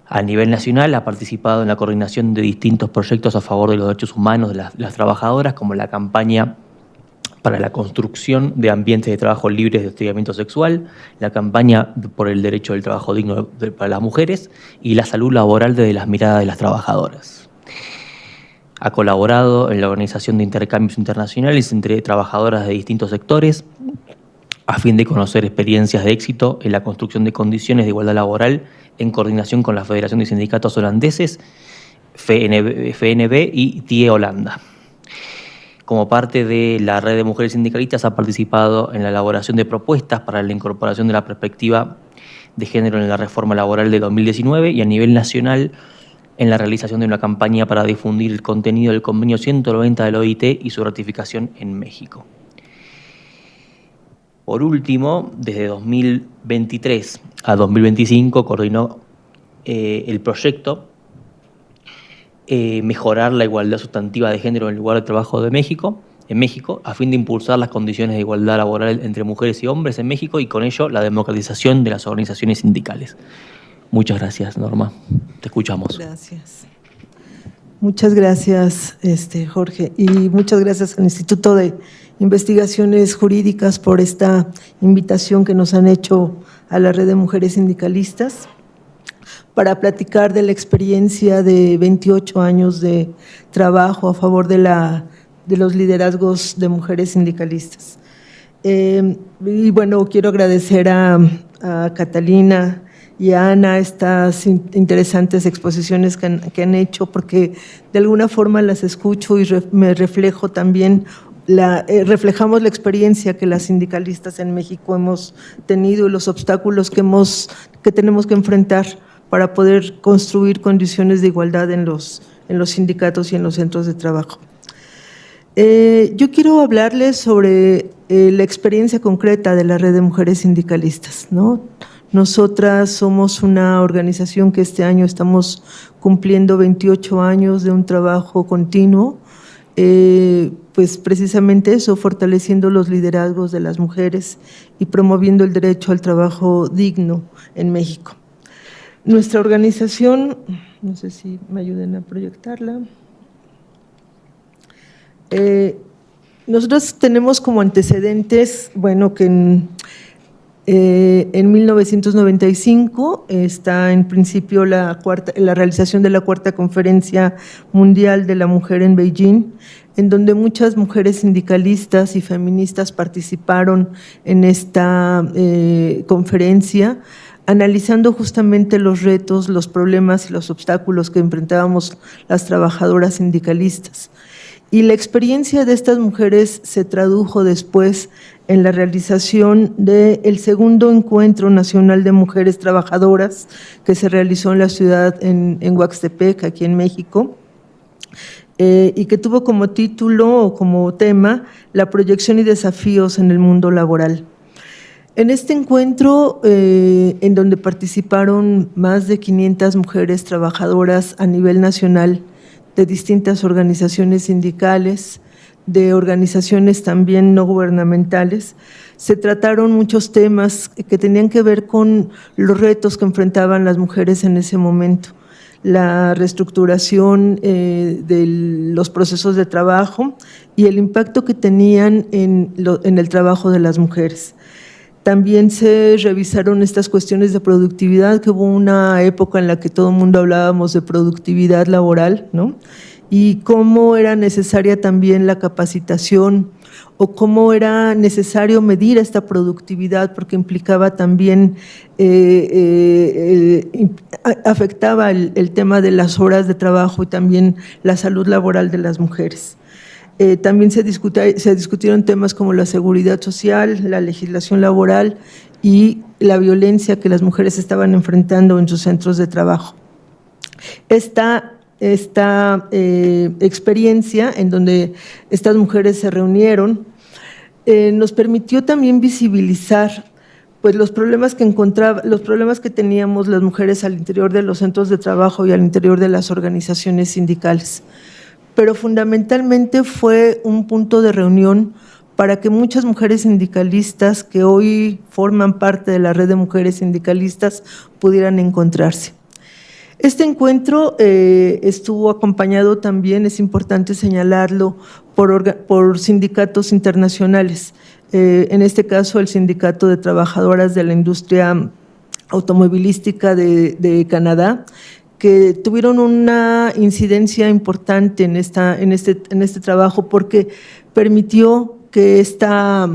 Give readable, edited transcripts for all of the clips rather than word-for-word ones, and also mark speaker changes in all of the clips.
Speaker 1: A nivel nacional ha participado en la coordinación de distintos proyectos a favor de los derechos humanos de las trabajadoras, como la campaña para la construcción de ambientes de trabajo libres de hostigamiento sexual, la campaña por el derecho del trabajo digno para las mujeres y la salud laboral desde las miradas de las trabajadoras. Ha colaborado en la organización de intercambios internacionales entre trabajadoras de distintos sectores a fin de conocer experiencias de éxito en la construcción de condiciones de igualdad laboral en coordinación con la Federación de Sindicatos Holandeses, FNB y TIE Holanda. Como parte de la red de mujeres sindicalistas ha participado en la elaboración de propuestas para la incorporación de la perspectiva de género en la reforma laboral de 2019 y a nivel nacional en la realización de una campaña para difundir el contenido del convenio 190 del OIT y su ratificación en México. Por último, desde 2023 a 2025 coordinó el proyecto Mejorar la igualdad sustantiva de género en el lugar de trabajo en México, a fin de impulsar las condiciones de igualdad laboral entre mujeres y hombres en México y con ello la democratización de las organizaciones sindicales. Muchas gracias, Norma. Te escuchamos.
Speaker 2: Gracias. Muchas gracias, Jorge, y muchas gracias al Instituto de Investigaciones Jurídicas por esta invitación que nos han hecho a la Red de Mujeres Sindicalistas para platicar de la experiencia de 28 años de trabajo a favor de los liderazgos de mujeres sindicalistas. Y bueno, quiero agradecer a Catalina y a Ana estas interesantes exposiciones que han hecho, porque de alguna forma las escucho y me reflejo también, reflejamos la experiencia que las sindicalistas en México hemos tenido y los obstáculos que tenemos que enfrentar para poder construir condiciones de igualdad en los sindicatos y en los centros de trabajo. Yo quiero hablarles sobre la experiencia concreta de la Red de Mujeres Sindicalistas, ¿no? Nosotras somos una organización que este año estamos cumpliendo 28 años de un trabajo continuo, pues precisamente eso, fortaleciendo los liderazgos de las mujeres y promoviendo el derecho al trabajo digno en México. Nuestra organización, no sé si me ayuden a proyectarla. Nosotros tenemos como antecedentes, bueno, que en 1995 está en principio la realización de la Cuarta Conferencia Mundial de la Mujer en Beijing, en donde muchas mujeres sindicalistas y feministas participaron en esta conferencia, analizando justamente los retos, los problemas y los obstáculos que enfrentábamos las trabajadoras sindicalistas. Y la experiencia de estas mujeres se tradujo después en la realización del segundo Encuentro Nacional de Mujeres Trabajadoras que se realizó en la ciudad, en Huaxtepec, aquí en México, y que tuvo como título o como tema la proyección y desafíos en el mundo laboral. En este encuentro, en donde participaron más de 500 mujeres trabajadoras a nivel nacional de distintas organizaciones sindicales, de organizaciones también no gubernamentales, se trataron muchos temas que tenían que ver con los retos que enfrentaban las mujeres en ese momento, la reestructuración de los procesos de trabajo y el impacto que tenían en el trabajo de las mujeres. También se revisaron estas cuestiones de productividad, que hubo una época en la que todo el mundo hablábamos de productividad laboral, ¿no? Y cómo era necesaria también la capacitación o cómo era necesario medir esta productividad, porque implicaba también, afectaba el tema de las horas de trabajo y también la salud laboral de las mujeres. También se discutieron temas como la seguridad social, la legislación laboral y la violencia que las mujeres estaban enfrentando en sus centros de trabajo. Esta experiencia en donde estas mujeres se reunieron nos permitió también visibilizar pues los problemas que teníamos las mujeres al interior de los centros de trabajo y al interior de las organizaciones sindicales. Pero fundamentalmente fue un punto de reunión para que muchas mujeres sindicalistas que hoy forman parte de la Red de Mujeres Sindicalistas pudieran encontrarse. Este encuentro estuvo acompañado también, es importante señalarlo, por sindicatos internacionales. En este caso, el Sindicato de Trabajadoras de la Industria Automovilística de Canadá, que tuvieron una incidencia importante en este trabajo porque permitió que esta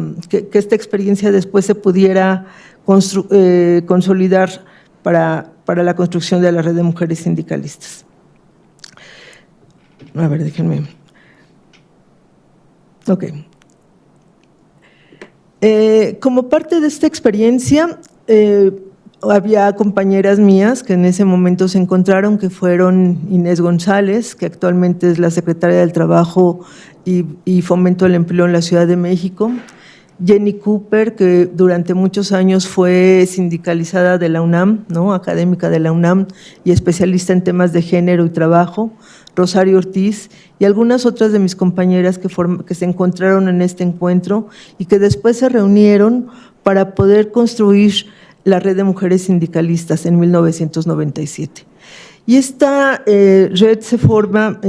Speaker 2: experiencia después se pudiera consolidar para la construcción de la red de mujeres sindicalistas. A ver, déjenme. Ok. Como parte de esta experiencia, había compañeras mías que en ese momento se encontraron, que fueron Inés González, que actualmente es la secretaria del Trabajo y Fomento del Empleo en la Ciudad de México, Jenny Cooper, que durante muchos años fue sindicalizada de la UNAM, ¿no? Académica de la UNAM y especialista en temas de género y trabajo, Rosario Ortiz y algunas otras de mis compañeras que se encontraron en este encuentro y que después se reunieron para poder construir la red de mujeres sindicalistas en 1997. Y esta red se forma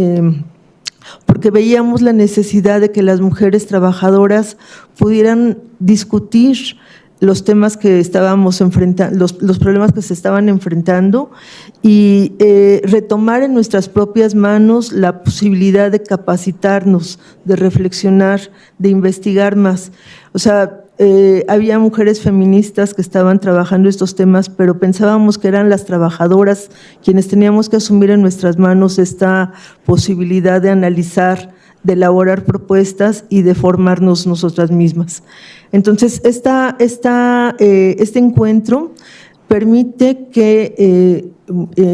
Speaker 2: porque veíamos la necesidad de que las mujeres trabajadoras pudieran discutir los temas que estábamos enfrentando, los problemas que se estaban enfrentando y retomar en nuestras propias manos la posibilidad de capacitarnos, de reflexionar, de investigar más. O sea, había mujeres feministas que estaban trabajando estos temas, pero pensábamos que eran las trabajadoras quienes teníamos que asumir en nuestras manos esta posibilidad de analizar, de elaborar propuestas y de formarnos nosotras mismas. Entonces, este encuentro permite que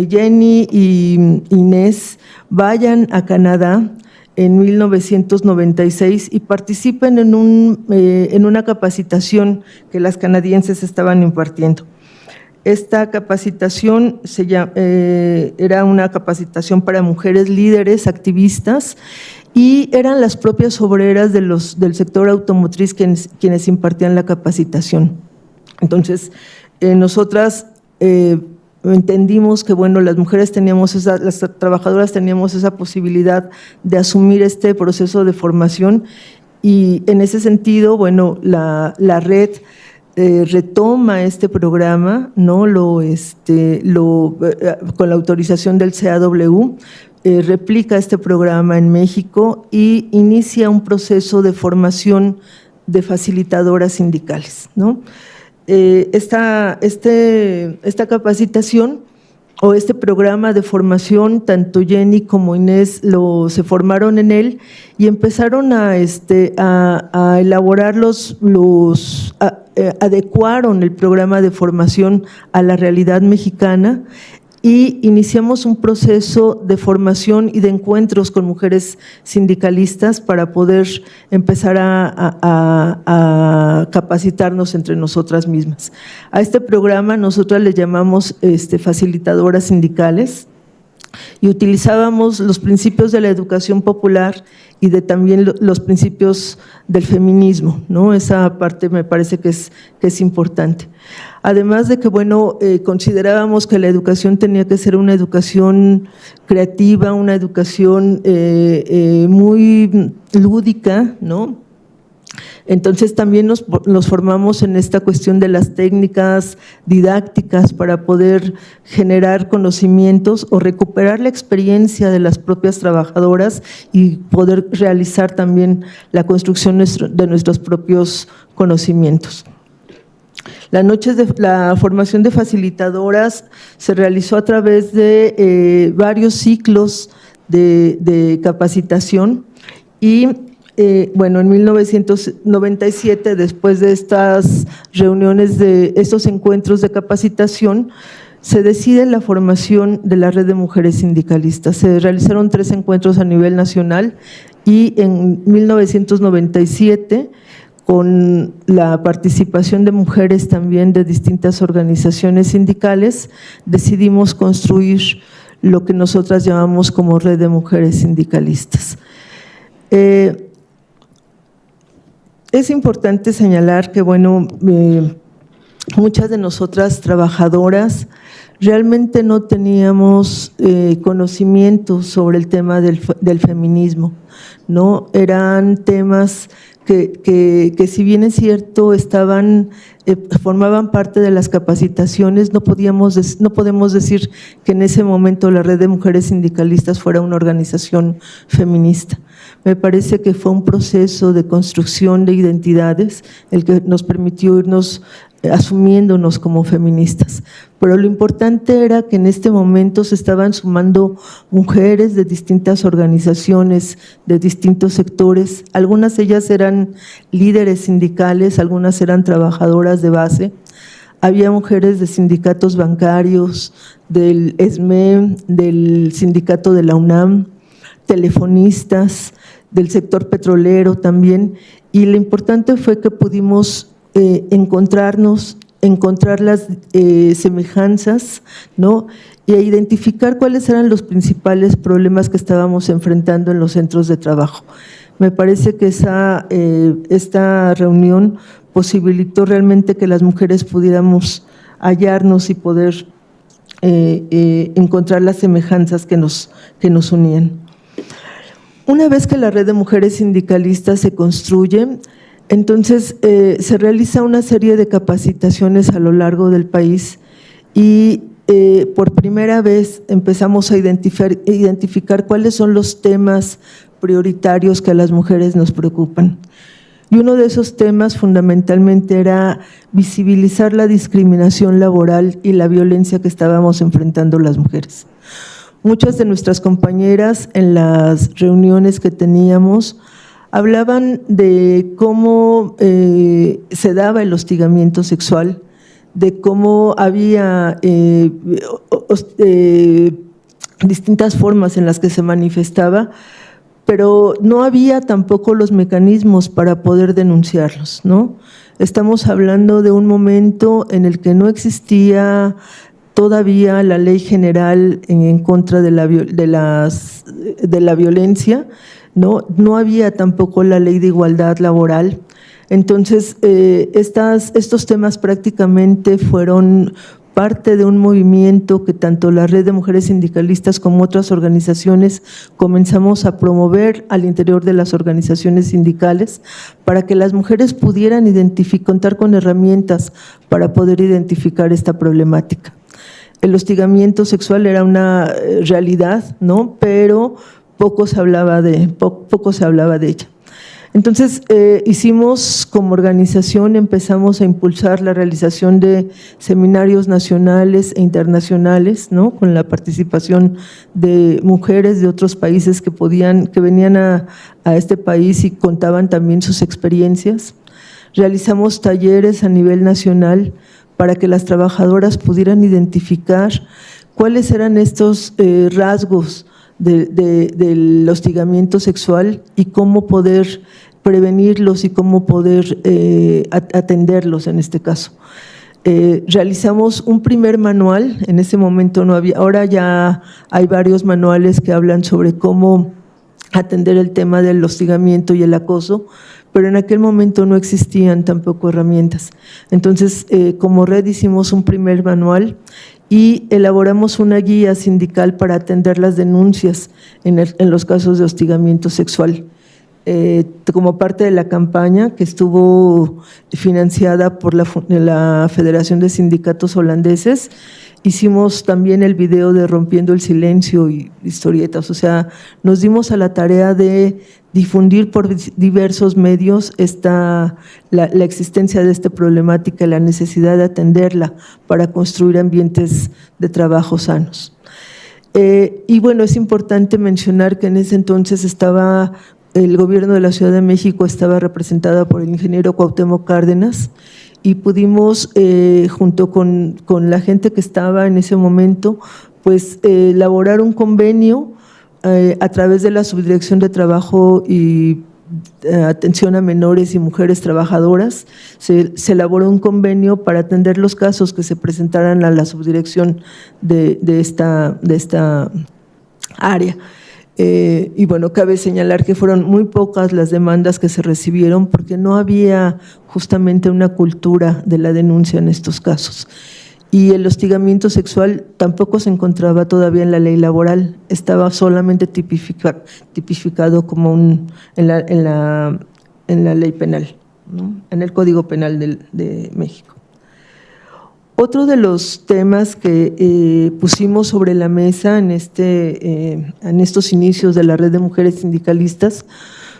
Speaker 2: Jenny y Inés vayan a Canadá en 1996 y participen en una capacitación que las canadienses estaban impartiendo. Esta capacitación era una capacitación para mujeres líderes, activistas, y eran las propias obreras del sector automotriz quienes impartían la capacitación. Entonces, nosotras entendimos que, bueno, las mujeres las trabajadoras teníamos esa posibilidad de asumir este proceso de formación y en ese sentido, bueno, la red retoma este programa, ¿no? Con la autorización del CAW, replica este programa en México y inicia un proceso de formación de facilitadoras sindicales, ¿no? Esta capacitación o este programa de formación, tanto Jenny como Inés se formaron en él y empezaron a elaborar adecuaron el programa de formación a la realidad mexicana y iniciamos un proceso de formación y de encuentros con mujeres sindicalistas para poder empezar a capacitarnos entre nosotras mismas. A este programa nosotras le llamamos facilitadoras sindicales y utilizábamos los principios de la educación popular y de también los principios del feminismo, ¿no? Esa parte me parece que es importante. Además de que, bueno, considerábamos que la educación tenía que ser una educación creativa, una educación muy lúdica, ¿no? Entonces también nos formamos en esta cuestión de las técnicas didácticas para poder generar conocimientos o recuperar la experiencia de las propias trabajadoras y poder realizar también la construcción de nuestros propios conocimientos. La formación de facilitadoras se realizó a través de varios ciclos de capacitación y bueno, en 1997, después de estas reuniones, de estos encuentros de capacitación, se decide la formación de la red de mujeres sindicalistas. Se realizaron 3 encuentros a nivel nacional y en 1997, con la participación de mujeres también de distintas organizaciones sindicales, decidimos construir lo que nosotras llamamos como red de mujeres sindicalistas. Es importante señalar que, bueno, muchas de nosotras trabajadoras realmente no teníamos conocimiento sobre el tema del feminismo, ¿no? Eran temas que si bien es cierto formaban parte de las capacitaciones, no podemos decir que en ese momento la Red de Mujeres Sindicalistas fuera una organización feminista. Me parece que fue un proceso de construcción de identidades el que nos permitió irnos asumiéndonos como feministas. Pero lo importante era que en este momento se estaban sumando mujeres de distintas organizaciones, de distintos sectores. Algunas de ellas eran líderes sindicales, algunas eran trabajadoras de base. Había mujeres de sindicatos bancarios, del ESME, del sindicato de la UNAM, telefonistas, del sector petrolero también. Y lo importante fue que pudimos encontrar las semejanzas, ¿no? Y identificar cuáles eran los principales problemas que estábamos enfrentando en los centros de trabajo. Me parece que esta reunión posibilitó realmente que las mujeres pudiéramos hallarnos y poder encontrar las semejanzas que nos unían. Una vez que la Red de Mujeres Sindicalistas se construye, entonces se realiza una serie de capacitaciones a lo largo del país y por primera vez empezamos a identificar cuáles son los temas prioritarios que a las mujeres nos preocupan. Y uno de esos temas fundamentalmente era visibilizar la discriminación laboral y la violencia que estábamos enfrentando las mujeres. Muchas de nuestras compañeras en las reuniones que teníamos hablaban de cómo se daba el hostigamiento sexual, de cómo había distintas formas en las que se manifestaba, pero no había tampoco los mecanismos para poder denunciarlos, ¿no? Estamos hablando de un momento en el que no existía todavía la ley general en contra de la violencia, no había tampoco la ley de igualdad laboral. Entonces, estos temas prácticamente fueron parte de un movimiento que tanto la Red de Mujeres Sindicalistas como otras organizaciones comenzamos a promover al interior de las organizaciones sindicales para que las mujeres pudieran contar con herramientas para poder identificar esta problemática. El hostigamiento sexual era una realidad, ¿no? Pero poco se hablaba de ella. Entonces, hicimos como organización, empezamos a impulsar la realización de seminarios nacionales e internacionales, ¿no? Con la participación de mujeres de otros países que venían a este país y contaban también sus experiencias. Realizamos talleres a nivel nacional para que las trabajadoras pudieran identificar cuáles eran estos rasgos del hostigamiento sexual y cómo poder prevenirlos y cómo poder atenderlos en este caso. Realizamos un primer manual, en ese momento no había, ahora ya hay varios manuales que hablan sobre cómo atender el tema del hostigamiento y el acoso, pero en aquel momento no existían tampoco herramientas. Entonces, como red hicimos un primer manual y elaboramos una guía sindical para atender las denuncias en los casos de hostigamiento sexual. Como parte de la campaña que estuvo financiada por la Federación de Sindicatos Holandeses, hicimos también el video de Rompiendo el Silencio y historietas, o sea, nos dimos a la tarea de difundir por diversos medios la existencia de esta problemática y la necesidad de atenderla para construir ambientes de trabajo sanos. Y bueno, es importante mencionar que en ese entonces el gobierno de la Ciudad de México estaba representada por el ingeniero Cuauhtémoc Cárdenas y pudimos, junto con la gente que estaba en ese momento, pues elaborar un convenio a través de la Subdirección de Trabajo y Atención a Menores y Mujeres Trabajadoras. Se elaboró un convenio para atender los casos que se presentaran a la subdirección de esta área. Y bueno, cabe señalar que fueron muy pocas las demandas que se recibieron porque no había justamente una cultura de la denuncia en estos casos. y el hostigamiento sexual tampoco se encontraba todavía en la ley laboral, estaba solamente tipificado como en la ley penal, ¿no? En el Código Penal de México. Otro de los temas que pusimos sobre la mesa en estos inicios de la Red de Mujeres Sindicalistas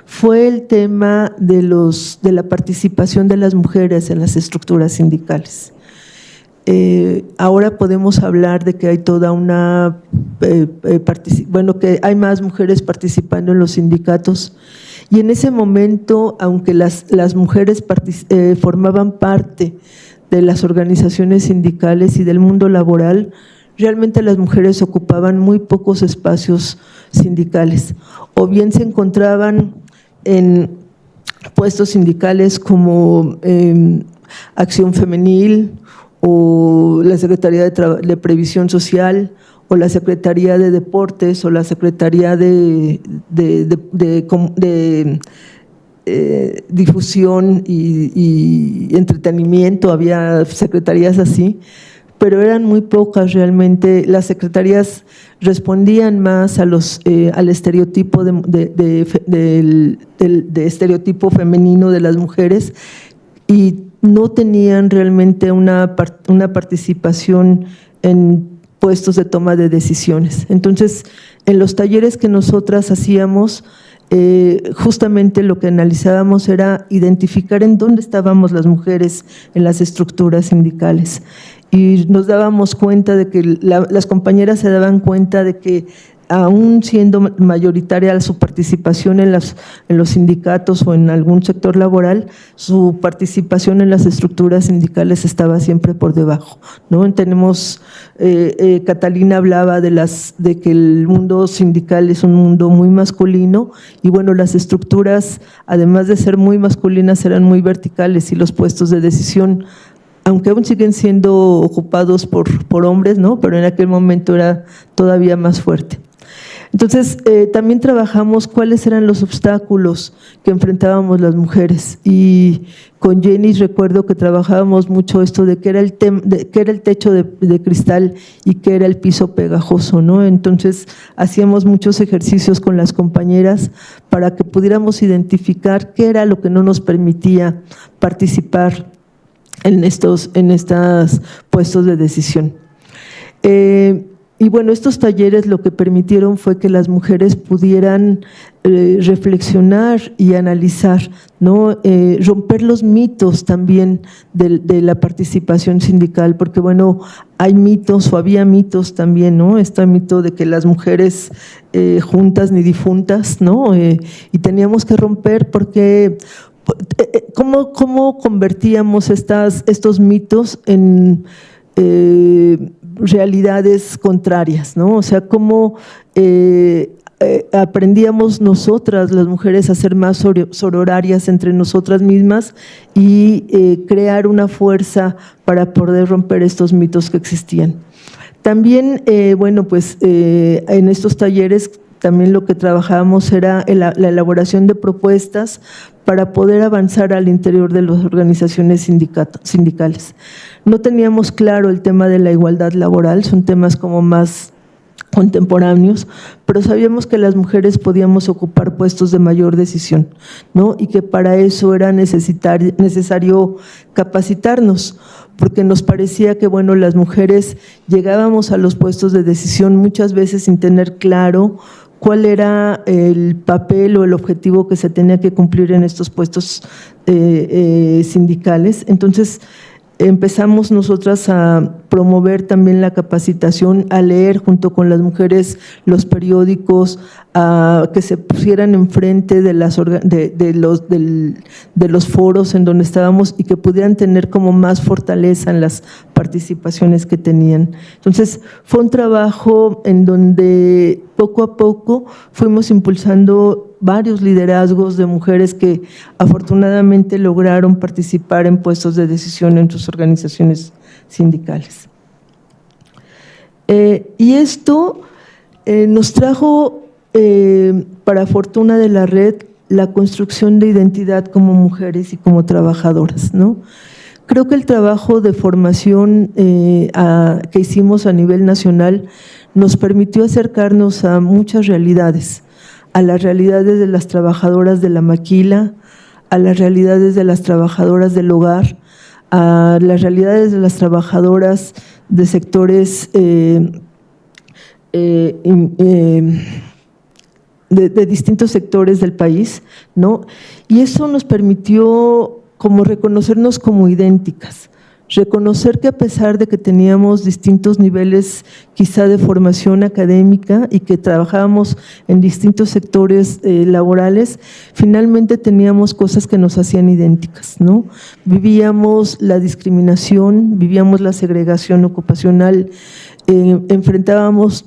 Speaker 2: fue el tema de la participación de las mujeres en las estructuras sindicales. Ahora podemos hablar de que hay toda una, que hay más mujeres participando en los sindicatos, y en ese momento, aunque las mujeres formaban parte de las organizaciones sindicales y del mundo laboral, realmente las mujeres ocupaban muy pocos espacios sindicales, o bien se encontraban en puestos sindicales como Acción Femenil, o la Secretaría de Previsión Social, o la Secretaría de Deportes, o la Secretaría de Difusión y Entretenimiento, había secretarías así, pero eran muy pocas realmente. Las secretarías respondían más al estereotipo del estereotipo femenino de las mujeres, y no tenían realmente una participación en puestos de toma de decisiones. Entonces, en los talleres que nosotras hacíamos, justamente lo que analizábamos era identificar en dónde estábamos las mujeres en las estructuras sindicales, y nos dábamos cuenta de que las compañeras se daban cuenta de que aún siendo mayoritaria su participación en los sindicatos o en algún sector laboral, su participación en las estructuras sindicales estaba siempre por debajo, ¿no? Tenemos, Catalina hablaba de que el mundo sindical es un mundo muy masculino, y bueno, las estructuras, además de ser muy masculinas, eran muy verticales, y los puestos de decisión, aunque aún siguen siendo ocupados por hombres, ¿no? Pero en aquel momento era todavía más fuerte. Entonces, también trabajamos cuáles eran los obstáculos que enfrentábamos las mujeres, y con Jenny recuerdo que trabajábamos mucho esto de qué era el techo de cristal y qué era el piso pegajoso, ¿no? Entonces, hacíamos muchos ejercicios con las compañeras para que pudiéramos identificar qué era lo que no nos permitía participar en estos puestos de decisión. Y bueno, estos talleres lo que permitieron fue que las mujeres pudieran reflexionar y analizar, ¿no? Romper los mitos también de la participación sindical, porque bueno, hay mitos o había mitos también, ¿no? Este mito de que las mujeres juntas ni difuntas, ¿no? Y teníamos que romper porque… ¿Cómo convertíamos estos mitos en realidades contrarias, ¿no? O sea, cómo aprendíamos nosotras, las mujeres, a ser más sororarias entre nosotras mismas y crear una fuerza para poder romper estos mitos que existían. También, bueno, pues en estos talleres también lo que trabajábamos era la elaboración de propuestas para poder avanzar al interior de las organizaciones sindicales. No teníamos claro el tema de la igualdad laboral, son temas como más contemporáneos, pero sabíamos que las mujeres podíamos ocupar puestos de mayor decisión, ¿no? Y que para eso era necesario capacitarnos, porque nos parecía que, bueno, las mujeres llegábamos a los puestos de decisión muchas veces sin tener claro cuál era el papel o el objetivo que se tenía que cumplir en estos puestos sindicales. Entonces, empezamos nosotras a promover también la capacitación, a leer junto con las mujeres los periódicos, a que se pusieran enfrente de los foros en donde estábamos y que pudieran tener como más fortaleza en las participaciones que tenían. Entonces, fue un trabajo en donde poco a poco fuimos impulsando varios liderazgos de mujeres que afortunadamente lograron participar en puestos de decisión en sus organizaciones sindicales. Y esto nos trajo, para fortuna de la red, la construcción de identidad como mujeres y como trabajadoras, ¿no? Creo que el trabajo de formación que hicimos a nivel nacional nos permitió acercarnos a muchas realidades, a las realidades de las trabajadoras de la maquila, a las realidades de las trabajadoras del hogar, a las realidades de las trabajadoras de sectores de distintos sectores del país, ¿no? Y eso nos permitió como reconocernos como idénticas, reconocer que a pesar de que teníamos distintos niveles quizá de formación académica y que trabajábamos en distintos sectores laborales, finalmente teníamos cosas que nos hacían idénticas, ¿no? Vivíamos la discriminación, vivíamos la segregación ocupacional, enfrentábamos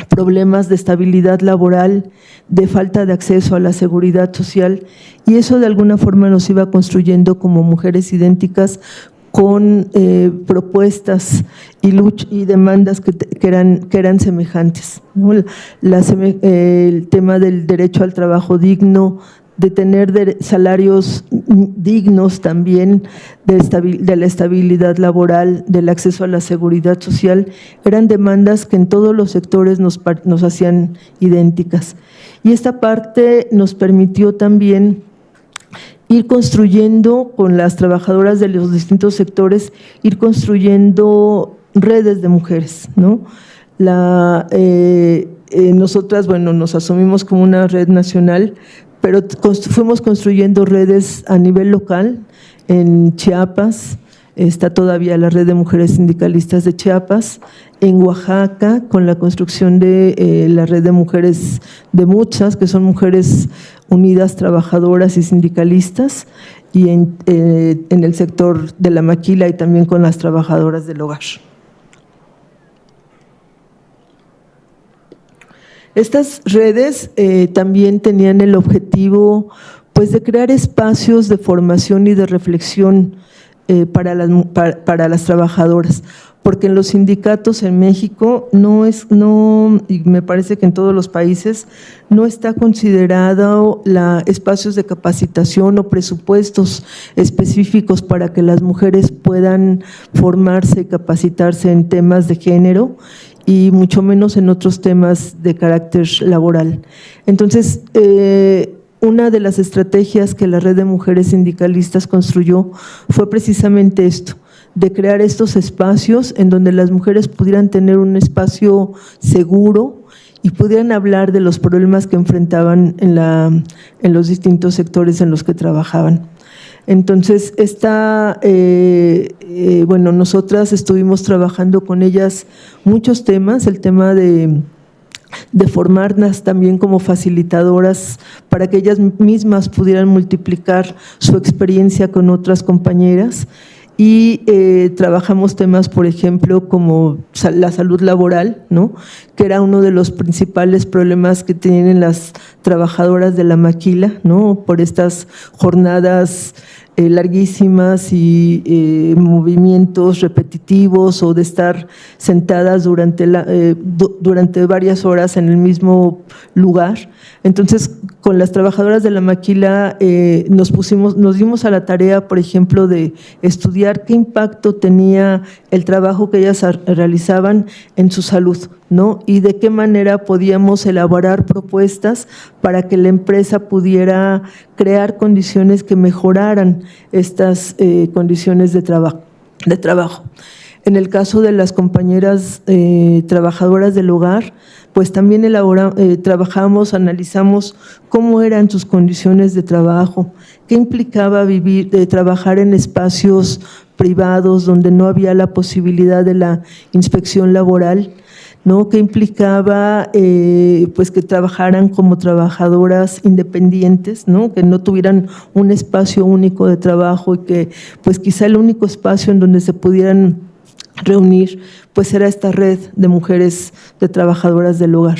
Speaker 2: problemas de estabilidad laboral, de falta de acceso a la seguridad social, y eso de alguna forma nos iba construyendo como mujeres idénticas con propuestas y demandas que eran semejantes, ¿no? El tema del derecho al trabajo digno, de tener salarios dignos también, de la estabilidad laboral, del acceso a la seguridad social, eran demandas que en todos los sectores nos hacían idénticas. Y esta parte nos permitió también ir construyendo con las trabajadoras de los distintos sectores, ir construyendo redes de mujeres, ¿no? Nosotras, bueno, nos asumimos como una red nacional, pero fuimos construyendo redes a nivel local. En Chiapas está todavía la Red de Mujeres Sindicalistas de Chiapas, en Oaxaca con la construcción de la Red de Mujeres de Muchas, que son mujeres unidas, trabajadoras y sindicalistas, y en el sector de la maquila y también con las trabajadoras del hogar. Estas redes también tenían el objetivo, pues, de crear espacios de formación y de reflexión para las trabajajadoras, porque en los sindicatos en México y me parece que en todos los países, no está considerado espacios de capacitación o presupuestos específicos para que las mujeres puedan formarse y capacitarse en temas de género, y mucho menos en otros temas de carácter laboral. Entonces, una de las estrategias que la Red de Mujeres Sindicalistas construyó fue precisamente esto, de crear estos espacios en donde las mujeres pudieran tener un espacio seguro y pudieran hablar de los problemas que enfrentaban en los distintos sectores en los que trabajaban. Entonces, bueno, nosotras estuvimos trabajando con ellas muchos temas, el tema de formarlas también como facilitadoras para que ellas mismas pudieran multiplicar su experiencia con otras compañeras, y trabajamos temas, por ejemplo, como la salud laboral, ¿no?, que era uno de los principales problemas que tienen las trabajadoras de la maquila, ¿no?, por estas jornadas larguísimas y movimientos repetitivos, o de estar sentadas durante varias horas en el mismo lugar. Entonces, con las trabajadoras de la maquila nos dimos a la tarea, por ejemplo, de estudiar qué impacto tenía el trabajo que ellas realizaban en su salud, ¿no?, y de qué manera podíamos elaborar propuestas para que la empresa pudiera crear condiciones que mejoraran estas condiciones de trabajo. En el caso de las compañeras trabajadoras del hogar, pues también trabajamos, analizamos cómo eran sus condiciones de trabajo, qué implicaba trabajar en espacios privados donde no había la posibilidad de la inspección laboral, ¿no?, que implicaba pues que trabajaran como trabajadoras independientes, ¿no?, que no tuvieran un espacio único de trabajo, y que pues quizá el único espacio en donde se pudieran reunir pues era esta red de mujeres, de trabajadoras del hogar.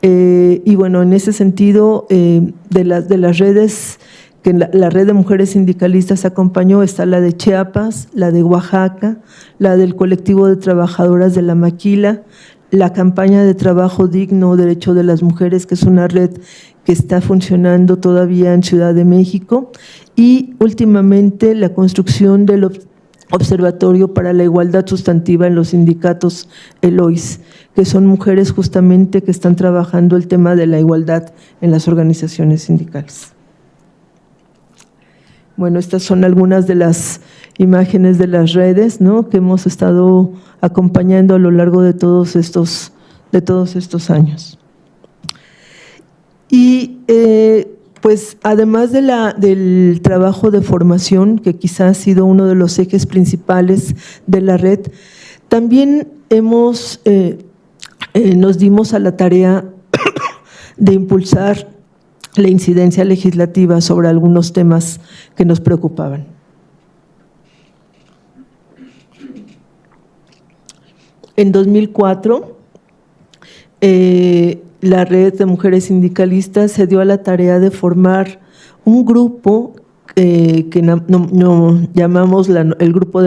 Speaker 2: Y bueno, en ese sentido, de las redes que la Red de Mujeres Sindicalistas acompañó, está la de Chiapas, la de Oaxaca, la del colectivo de trabajadoras de la maquila, la campaña de trabajo digno, derecho de las mujeres, que es una red que está funcionando todavía en Ciudad de México, y últimamente la construcción del Observatorio para la Igualdad Sustantiva en los Sindicatos ELOIS, que son mujeres justamente que están trabajando el tema de la igualdad en las organizaciones sindicales. Bueno, estas son algunas de las imágenes de las redes, ¿no?, que hemos estado acompañando a lo largo de todos estos años. Y pues además del trabajo de formación, que quizás ha sido uno de los ejes principales de la red, también nos dimos a la tarea de impulsar la incidencia legislativa sobre algunos temas que nos preocupaban. En 2004, la Red de Mujeres Sindicalistas se dio a la tarea de formar un grupo que llamamos el Grupo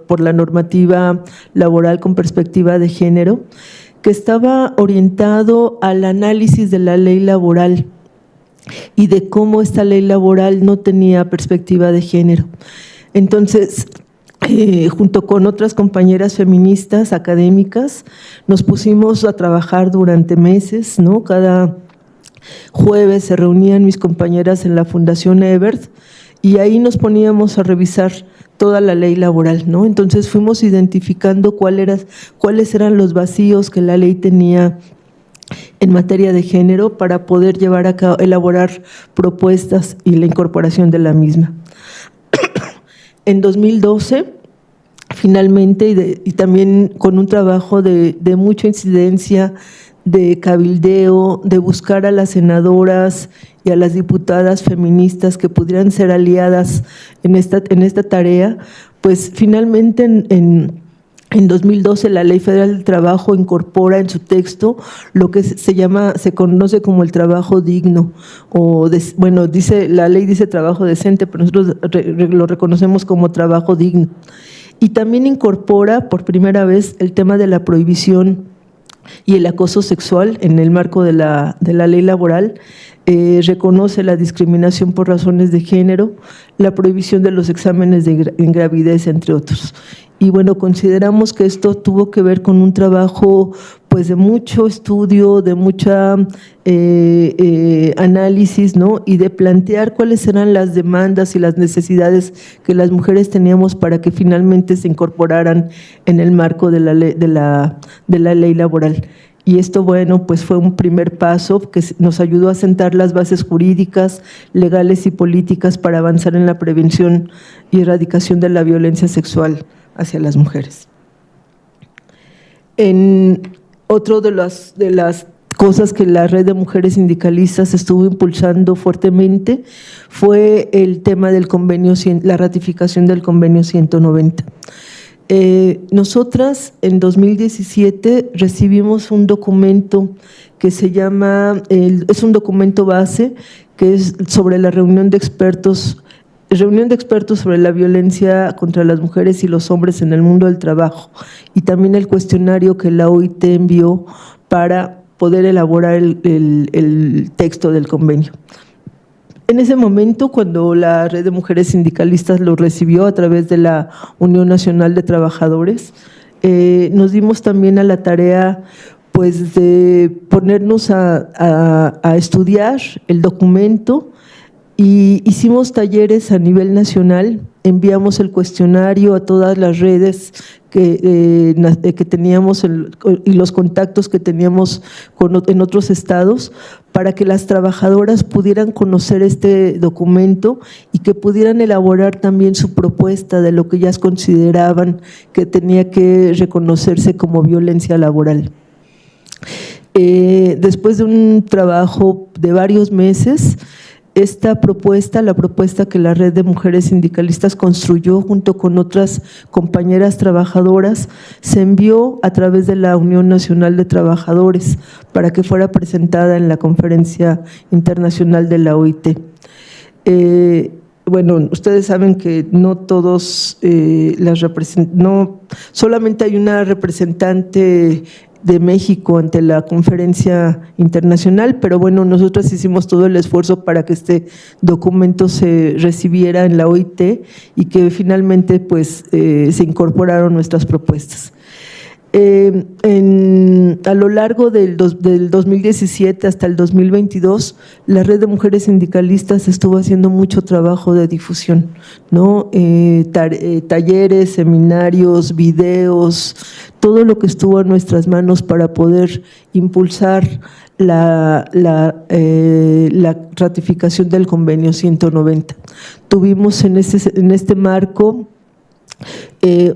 Speaker 2: por la Normativa Laboral con Perspectiva de Género, que estaba orientado al análisis de la ley laboral y de cómo esta ley laboral no tenía perspectiva de género. Entonces, junto con otras compañeras feministas académicas, nos pusimos a trabajar durante meses, ¿no? Cada jueves se reunían mis compañeras en la Fundación Ebert y ahí nos poníamos a revisar toda la ley laboral, ¿no? Entonces fuimos identificando cuáles eran los vacíos que la ley tenía en materia de género para poder llevar a cabo, elaborar propuestas y la incorporación de la misma. En 2012, finalmente, y también con un trabajo de mucha incidencia, de cabildeo, de buscar a las senadoras y a las diputadas feministas que pudieran ser aliadas en esta tarea, pues finalmente en 2012 la Ley Federal del Trabajo incorpora en su texto lo que se conoce como el trabajo digno, la ley dice trabajo decente, pero nosotros lo reconocemos como trabajo digno. Y también incorpora por primera vez el tema de la prohibición y el acoso sexual en el marco de la ley laboral. Reconoce la discriminación por razones de género, la prohibición de los exámenes de gravidez, entre otros. Y bueno, consideramos que esto tuvo que ver con un trabajo pues de mucho estudio, de mucha análisis, ¿no?, y de plantear cuáles eran las demandas y las necesidades que las mujeres teníamos para que finalmente se incorporaran en el marco de la ley laboral. Y esto, bueno, pues fue un primer paso que nos ayudó a sentar las bases jurídicas, legales y políticas para avanzar en la prevención y erradicación de la violencia sexual hacia las mujeres. Otro de las cosas que la Red de Mujeres Sindicalistas estuvo impulsando fuertemente fue el tema del convenio, la ratificación del convenio 190. Nosotras en 2017 recibimos un documento que se llama, es un documento base que es sobre la reunión de expertos sobre la violencia contra las mujeres y los hombres en el mundo del trabajo, y también el cuestionario que la OIT envió para poder elaborar el texto del convenio. En ese momento, cuando la Red de Mujeres Sindicalistas lo recibió a través de la Unión Nacional de Trabajadores, nos dimos también a la tarea pues de ponernos a estudiar el documento, y hicimos talleres a nivel nacional, enviamos el cuestionario a todas las redes que teníamos y los contactos que teníamos en otros estados, para que las trabajadoras pudieran conocer este documento y que pudieran elaborar también su propuesta de lo que ellas consideraban que tenía que reconocerse como violencia laboral. Después de un trabajo de varios meses, esta propuesta, la propuesta que la Red de Mujeres Sindicalistas construyó junto con otras compañeras trabajadoras, se envió a través de la Unión Nacional de Trabajadores para que fuera presentada en la Conferencia Internacional de la OIT. Bueno, ustedes saben que no todos solamente hay una representante de México ante la conferencia internacional, pero bueno, nosotros hicimos todo el esfuerzo para que este documento se recibiera en la OIT y que finalmente pues se incorporaron nuestras propuestas. A lo largo del 2017 hasta el 2022, la Red de Mujeres Sindicalistas estuvo haciendo mucho trabajo de difusión, ¿no? Talleres, seminarios, videos, todo lo que estuvo en nuestras manos para poder impulsar la ratificación del convenio 190. Tuvimos en este marco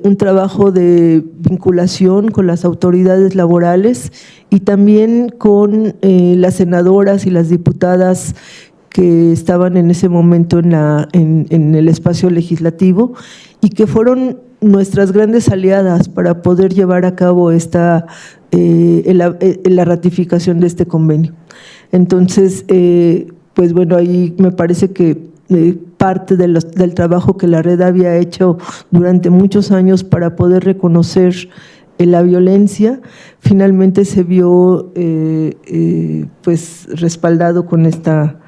Speaker 2: un trabajo de vinculación con las autoridades laborales y también con las senadoras y las diputadas que estaban en ese momento en el espacio legislativo y que fueron nuestras grandes aliadas para poder llevar a cabo la ratificación de este convenio. Entonces, pues bueno, ahí me parece que parte del trabajo que la red había hecho durante muchos años para poder reconocer la violencia, finalmente se vio pues respaldado con esta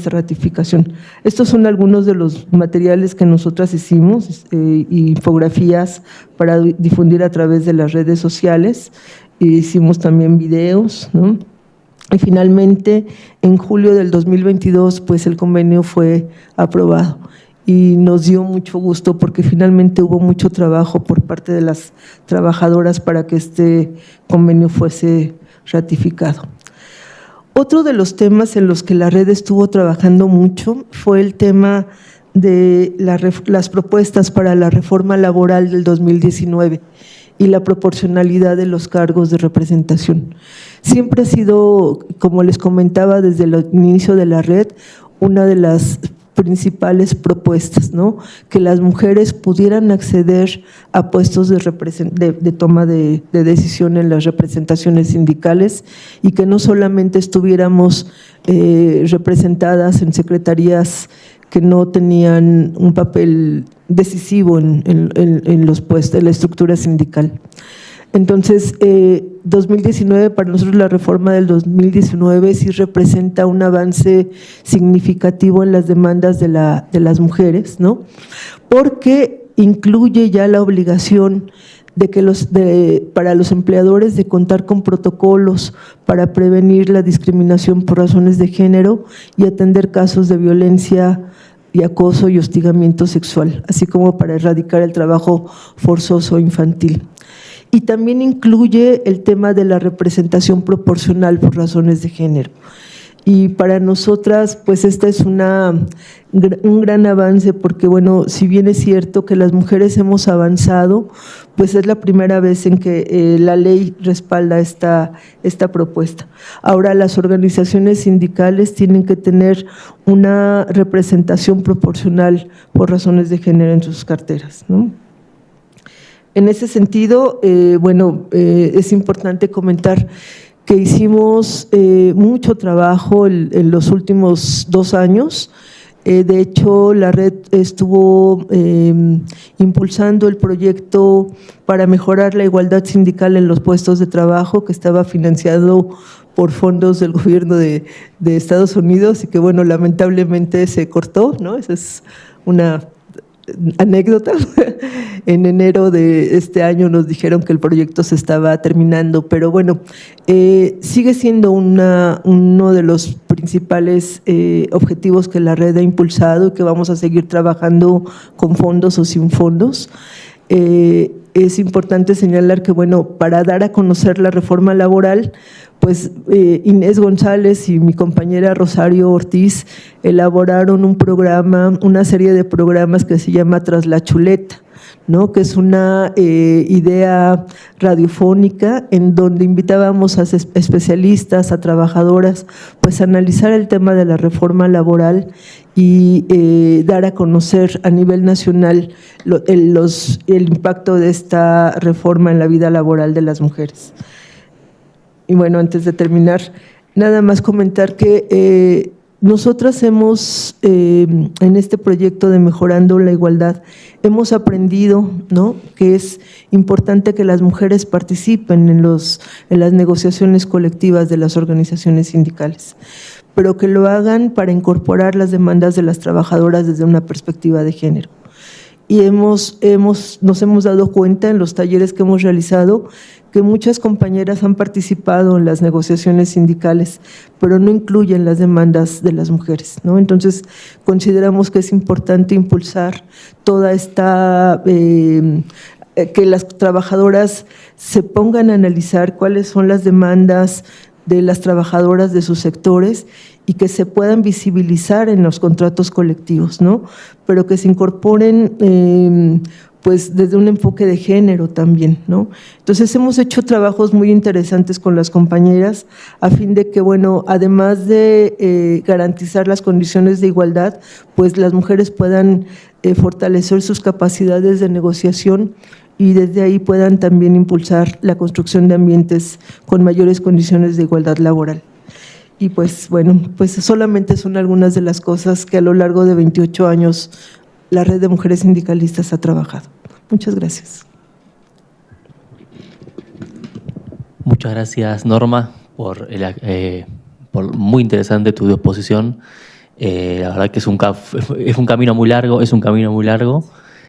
Speaker 2: ratificación. Estos son algunos de los materiales que nosotras hicimos, infografías para difundir a través de las redes sociales, hicimos también videos, ¿no? Y finalmente, en julio del 2022, pues el convenio fue aprobado y nos dio mucho gusto porque finalmente hubo mucho trabajo por parte de las trabajadoras para que este convenio fuese ratificado. Otro de los temas en los que la red estuvo trabajando mucho fue el tema de las propuestas para la reforma laboral del 2019 y la proporcionalidad de los cargos de representación. Siempre ha sido, como les comentaba desde el inicio de la red, una de las principales propuestas, ¿no? Que las mujeres pudieran acceder a puestos de toma de decisión en las representaciones sindicales y que no solamente estuviéramos representadas en secretarías que no tenían un papel decisivo en los puestos, en la estructura sindical. Entonces, 2019, para nosotros la reforma del 2019 sí representa un avance significativo en las demandas de las mujeres, ¿no? Porque incluye ya la obligación de que para los empleadores de contar con protocolos para prevenir la discriminación por razones de género y atender casos de violencia y acoso y hostigamiento sexual, así como para erradicar el trabajo forzoso infantil. Y también incluye el tema de la representación proporcional por razones de género. Y para nosotras, pues este es un gran avance porque, bueno, si bien es cierto que las mujeres hemos avanzado, pues es la primera vez en que la ley respalda esta propuesta. Ahora las organizaciones sindicales tienen que tener una representación proporcional por razones de género en sus carteras, ¿no? En ese sentido, es importante comentar que hicimos mucho trabajo en los últimos 2 años. De hecho, la red estuvo impulsando el proyecto para mejorar la igualdad sindical en los puestos de trabajo, que estaba financiado por fondos del gobierno de Estados Unidos y que, bueno, lamentablemente se cortó, ¿no? Esa es una anécdota. En enero de este año nos dijeron que el proyecto se estaba terminando, pero bueno, sigue siendo uno de los principales objetivos que la red ha impulsado y que vamos a seguir trabajando con fondos o sin fondos. Es importante señalar que, bueno, para dar a conocer la reforma laboral, pues Inés González y mi compañera Rosario Ortiz elaboraron una serie de programas que se llama Tras la Chuleta, ¿no? Que es una idea radiofónica en donde invitábamos a especialistas, a trabajadoras, pues a analizar el tema de la reforma laboral y dar a conocer a nivel nacional el impacto de esta reforma en la vida laboral de las mujeres. Y bueno, antes de terminar, nada más comentar que nosotras hemos, en este proyecto de Mejorando la Igualdad, hemos aprendido, ¿no?, que es importante que las mujeres participen en las negociaciones colectivas de las organizaciones sindicales, pero que lo hagan para incorporar las demandas de las trabajadoras desde una perspectiva de género. Y nos hemos dado cuenta en los talleres que hemos realizado que muchas compañeras han participado en las negociaciones sindicales, pero no incluyen las demandas de las mujeres, ¿no? Entonces, consideramos que es importante impulsar toda esta, que las trabajadoras se pongan a analizar cuáles son las demandas de las trabajadoras de sus sectores y que se puedan visibilizar en los contratos colectivos, ¿no? Pero que se incorporen pues desde un enfoque de género también, ¿no? Entonces hemos hecho trabajos muy interesantes con las compañeras a fin de que, bueno, además de garantizar las condiciones de igualdad, pues las mujeres puedan fortalecer sus capacidades de negociación y desde ahí puedan también impulsar la construcción de ambientes con mayores condiciones de igualdad laboral. Y pues bueno, pues solamente son algunas de las cosas que a lo largo de 28 años la Red de Mujeres Sindicalistas ha trabajado. Muchas gracias.
Speaker 1: Muchas gracias, Norma, por muy interesante tu exposición. La verdad que es un camino muy largo,